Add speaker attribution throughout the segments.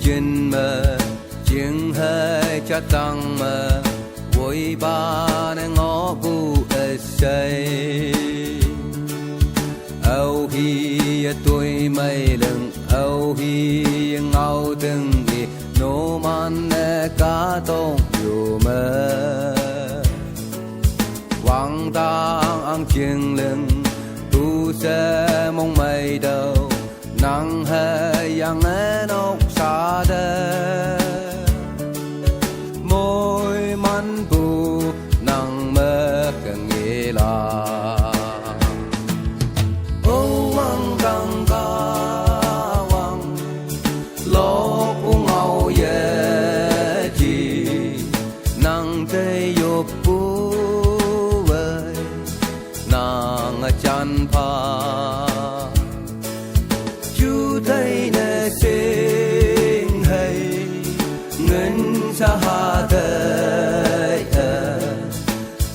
Speaker 1: chân mơ chừng hơi cha tăng mơ vui ba nên ngõ bu say âu hi tuổi mây lưng âu hi ngao từng đi nô man cá tông dù mơ quang tang ăn chừng lưng tu sẽ mong mây đầu nắng hè yang nóc xa đê môi man bu nắng mơ cần nghĩ là ô mang căng ca wang lo u ngao ye chi nắng tây yo bu vơi nắng chan pha thấy nè sinh hay ngân sa hà đời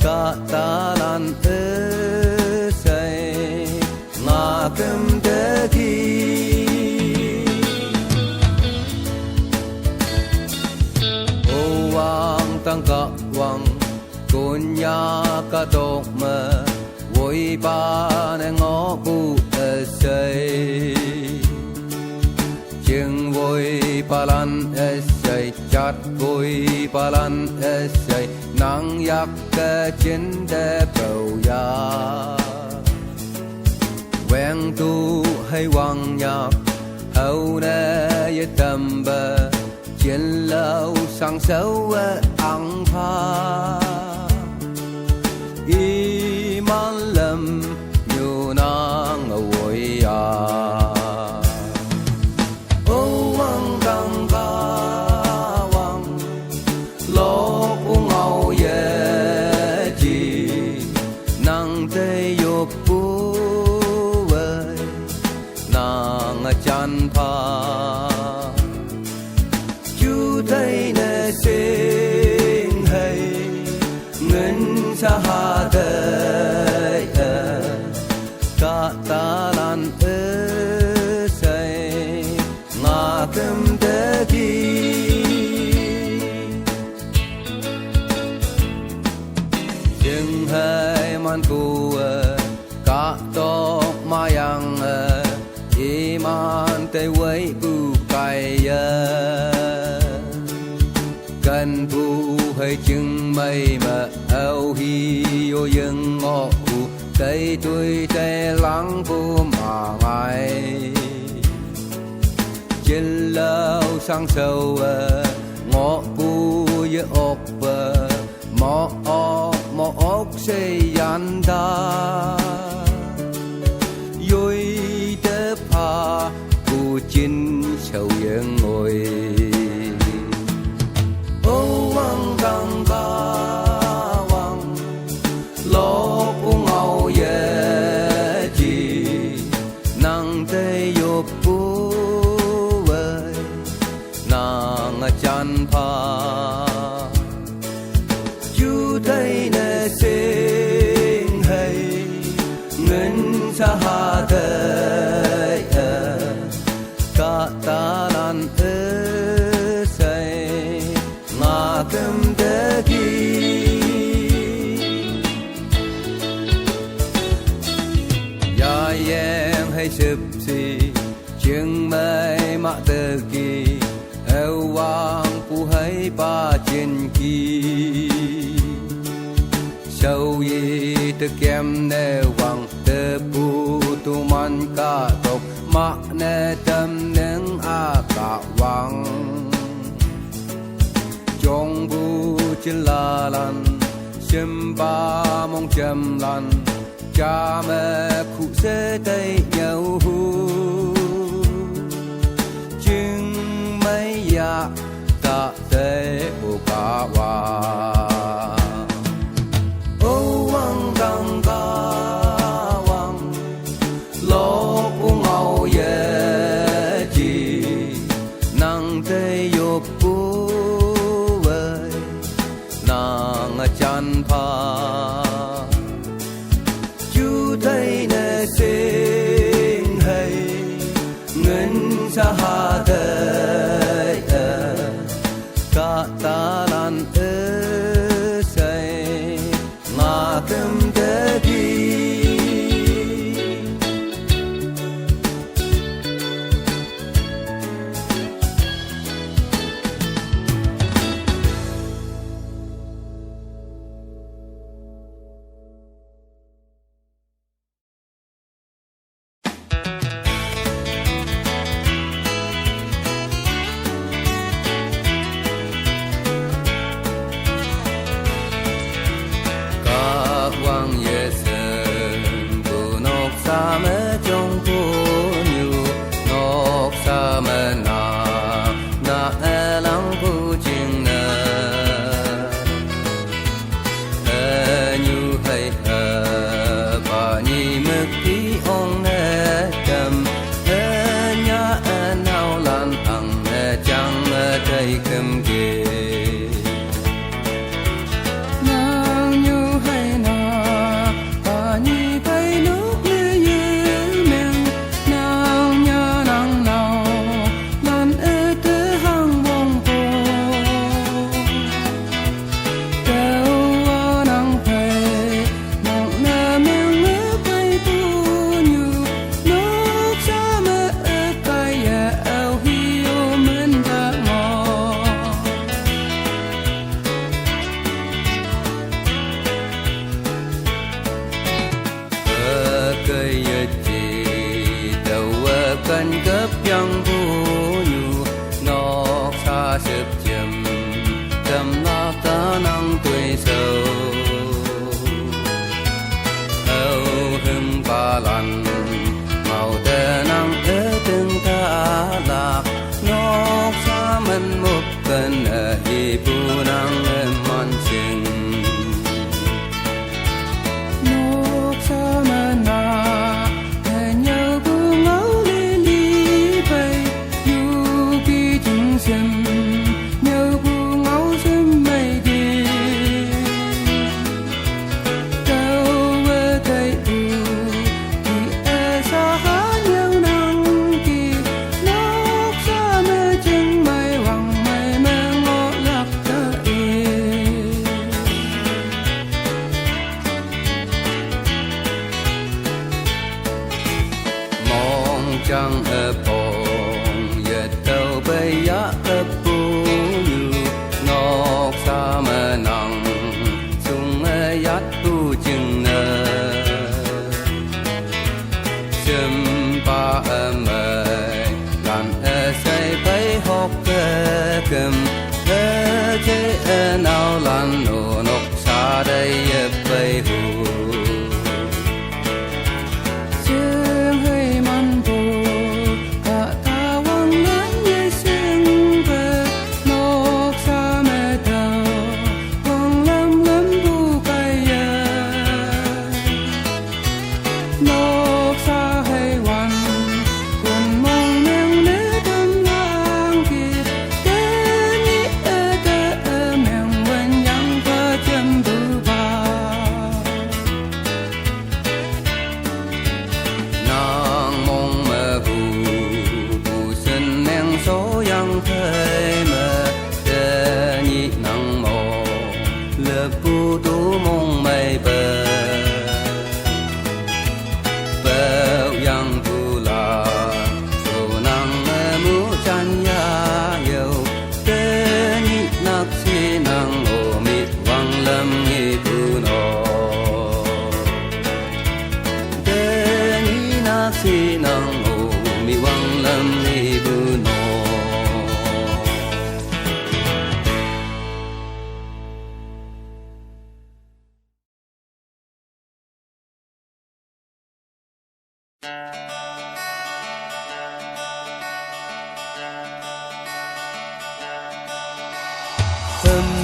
Speaker 1: cả ta lan ơ say ngã cầm đế thi ô vang tăng cả vang côn nhà cả độc mơ vui ba nè ngõ bu say chừng vui palan say chặt vui palan say nắng yak trên đê bầu ya quen tu hay quăng nhạc hậu nè với tầm bờ trên lâu sáng sâu ăn pha iman lầm như nắng vui ya chan pha chú thấy nè sinh hay ngân sa hà đời cả ta lan ơ say ngã cầm đế thi chừng hay man cu cả tóc ma yang iman tây quay bu cày cần bu hay chừng mây mà âu hi ô dân ngõ tây tuổi tây lắng bu mà ngày trên lâu sang sâu ngõ bu với ốc mỏ ốc xây dàn ta vui pha cu chín sầu yên ngồi ô mang đăng ca wang lo u ngao ye chi nang tây yo bu vơi nang chan pha chú thấy nè sinh hay ngân sa hà đời cả ta lan ơ say ngã cầm đế thi ô vang tăng ca wang lo u ngao ye chi nang tây yo bu vơi nang chan pha chú thấy nè sinh hay ngân sa hà đời cả ta lan ơ say ngã cầm đế thi ya yang hay sụp si chừng mây mạ tơ kỳ eo vang pu hay ba trên kỳ sâu yi tơ kem nè vang tơ pu tu man ca tộc mạ nè tâm neng a cả vang trong bu trên la lan chim ba mong chim lan cha mẹ cụ sẽ tay nhau chừng mấy ya ta te bu cả wa ô mang đăng ca wang lo u ngao ye chi nang te yo bu vơi nang chan pha chú thấy nè sinh hay ngân sa hà đời cầm tơ kỳ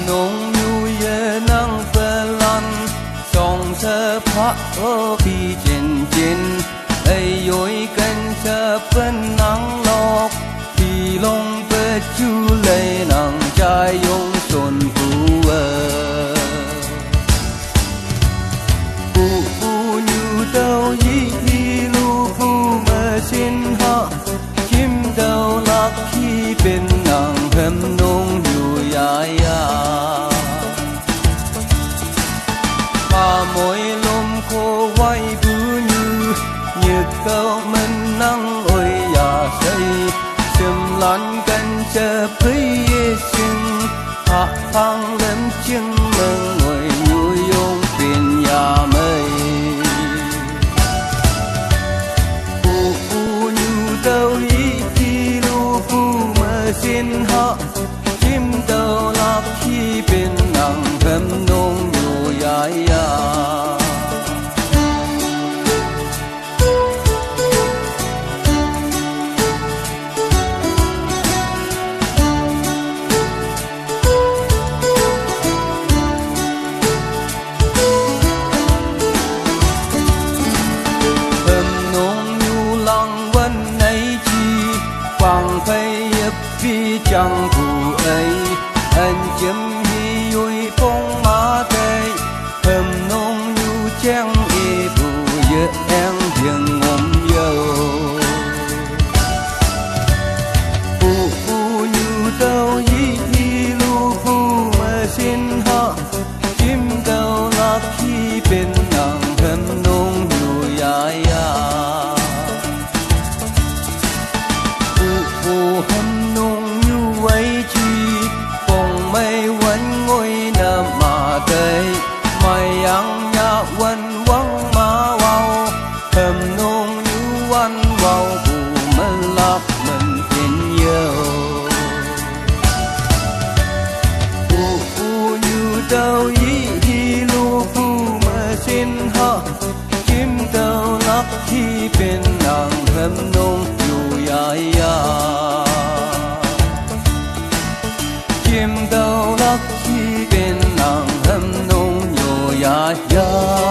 Speaker 1: nông nhu ye nang phê lan song sơ phá ô bi jin jin ai yoi kan sơ phân nang lok thì long bê chu lê nang trai yong xuân phù phù phù như đâu yi lu phù mơ xin ha kim đâu lạc khi bên nàng hâm nông nhu ya ya. Môi quay bu như câu mình năng ôi ya say xiêm lan canh chờ bây sinh hạ thang lên chân mừng ngồi vui yong phiền nhà mây u như đâu ý đi lu phu mơ xin hạ chim đâu lạc khi bên nàng thầm nông nhiều ya ya chẳng phù ấy anh chấm hi vui phong má tây thầm nông nhu trang y phù dơ em dừng ngom dâu phù nhu đâu yi hi lu phù mà xin họ chim đâu lạc khi bên nàng thầm nông nhu ya ya phù hâm nông quay chi phong mây quanh ngôi nợ mà tây mây ăn nhà quanh quăng mà vào thầm nôn như quanh vào phù mình lạc mình tin yêu phù như đâu ý hi lu phù mà xin họ chim đâu lạc khi bên nàng thầm nôn dù ya ya chim đâu lắc khi bên nàng hâm nông nhô ya ya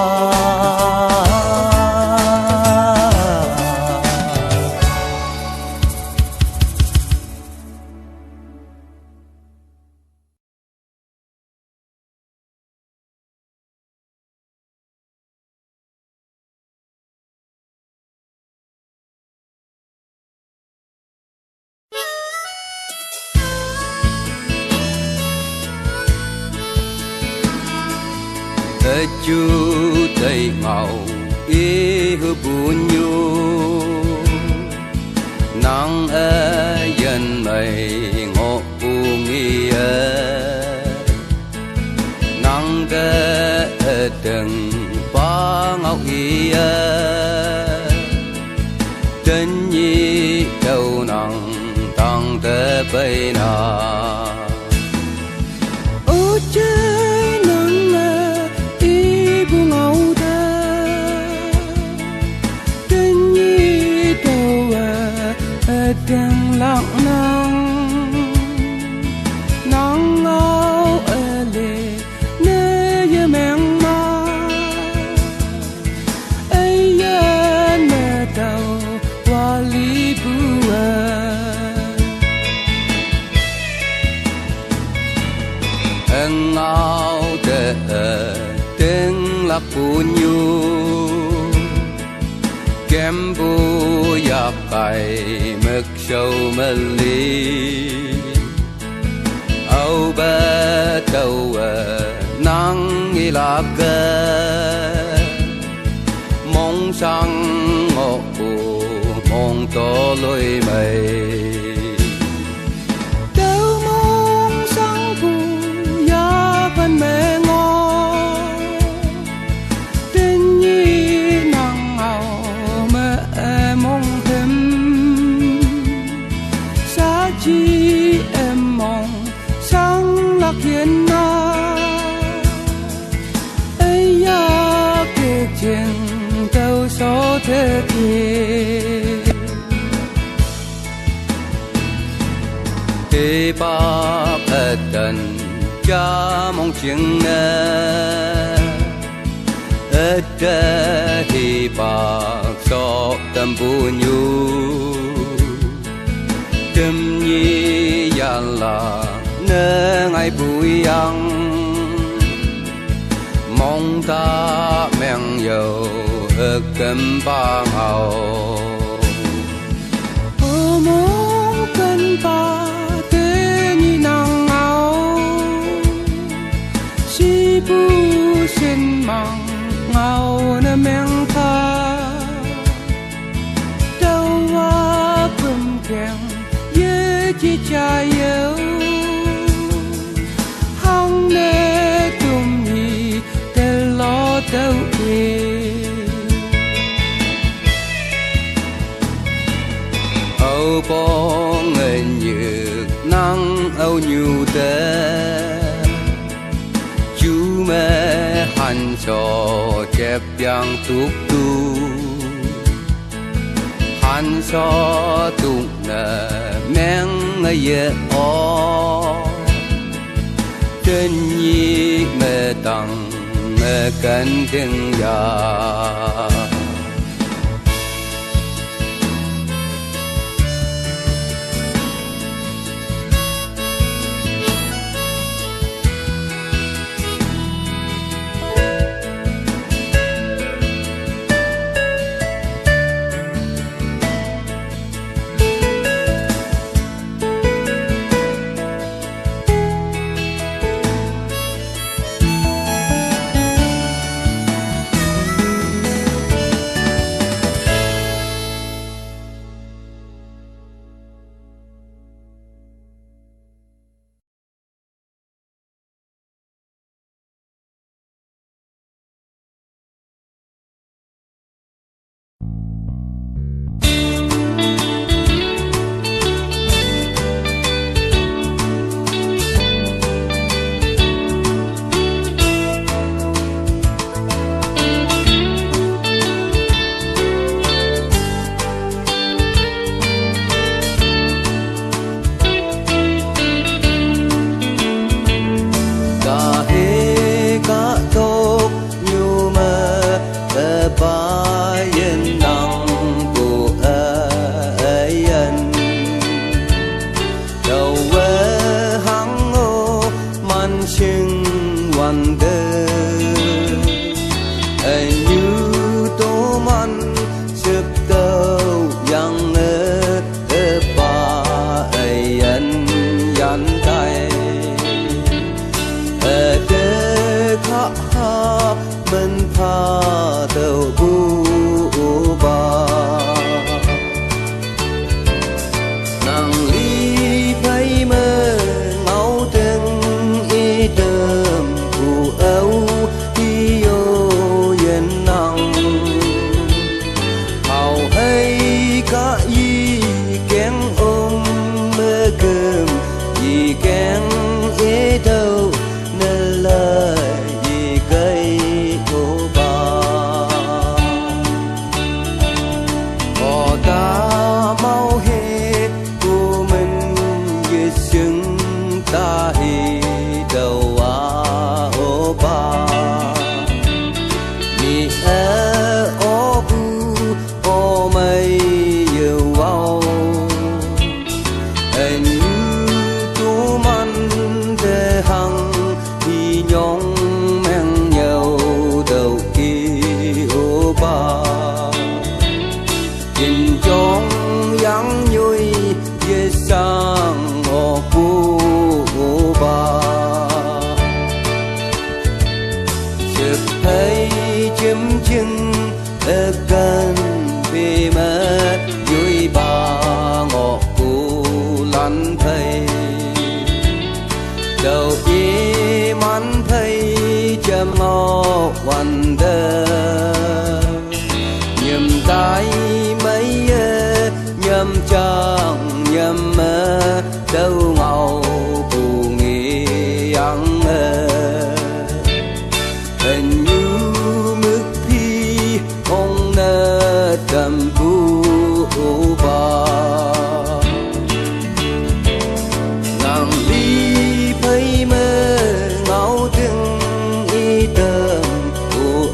Speaker 1: chú tây ngầu ý hư buồn nhu nắng dân mây ngộ u nghĩa nắng từng ba ngọc ý chân nhi đâu nắng tăng tơ bay na đang lặng nắng áo lệ nơi giờ mèn ma ấy mẹ tàu qua lý bùa anh áo đỡ tiếng lạc buồn nhu kem bu yap kai mực sâu mơ ly âu ba tàu nắng nghi lạc mong sang ngọc bù mong to lối mây đâu mong sang bù ya phần mẹ ngô tình nhi nắng ảo mong thêm xa chi em mong sáng lạc hiền na ấy ya kể chuyện đâu số thế thì bác tần cha mong chuyện thì bác so tâm buồn nhu tâm nhi ya là nơi ngày bụi ăn mong ta men dầu ở cấm ba ngầu mong cân ba thế như nàng ngầu si bu xin mong ngầu nè men tha đâu qua bừng kèm với chi cha yêu hong nè tum hi te lo đâu âu bong ngân nhược năng âu nhu tê chú mẹ hành cho chép yang tuk tu hành cho tuk nè men ye o chân nhi mẹ tăng mẹ cần tiếng ya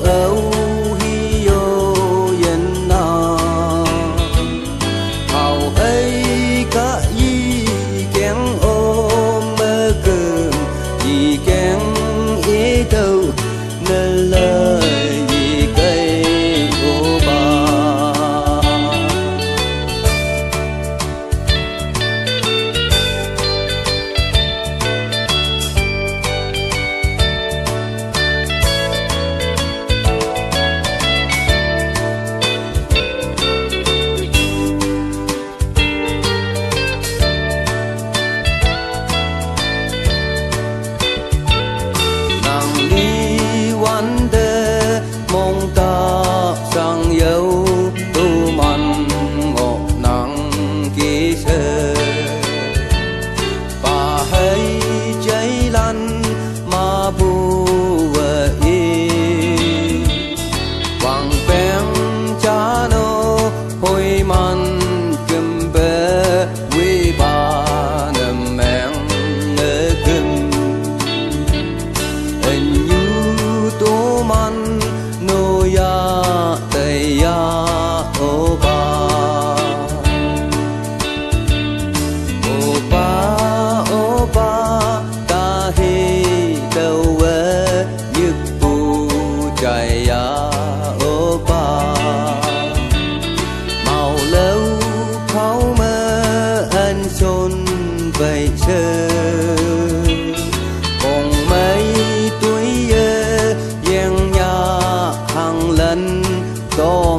Speaker 1: âu ở ba màu lâu khâu mơ anh xôn vậy sơ cùng mấy tuổi giang nhà hàng lần tô